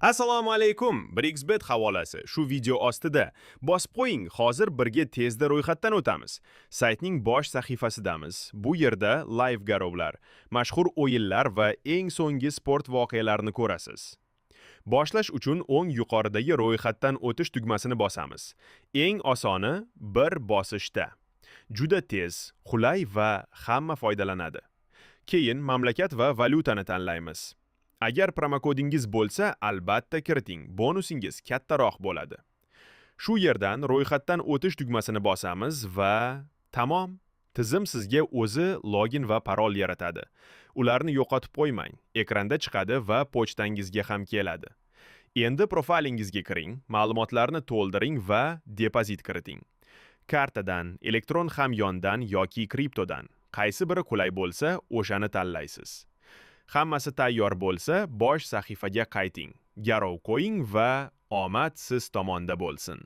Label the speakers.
Speaker 1: Assalomu alaykum. Brixbet havolasi shu video ostida. Bosib qo'ying, hozir birga tezda ro'yxatdan o'tamiz. Saytning bosh sahifasidamiz. Bu yerda live garovlar, mashhur o'yinlar va eng so'nggi sport voqealarini ko'rasiz. Boshlash uchun o'ng yuqoridagi ro'yxatdan o'tish tugmasini bosamiz. Eng osoni bir bosishda. Juda tez, qulay va hamma foydalanadi. Keyin mamlakat va valyutani tanlaymiz. Agar promokodingiz bo'lsa, albatta kiriting, bonusingiz kattaroq bo'ladi. Shu yerdan ro'yxatdan o'tish tugmasini bosamiz va tamom. Tizim sizga o'zi login va parol yaratadi. Ularni yo'qotib qo'ymang. Ekranda chiqadi va pochtangizga ham keladi. Endi profilingizga kiring, ma'lumotlarni to'ldiring va depozit kiriting. Kartadan, elektron hamyondan yoki kriptodan qaysi biri qulay bo'lsa, o'shani tanlaysiz. Hammasi tayyor bo'lsa, bosh sahifaga qayting. Garov qo'ying va omad siz tomonda bo'lsin.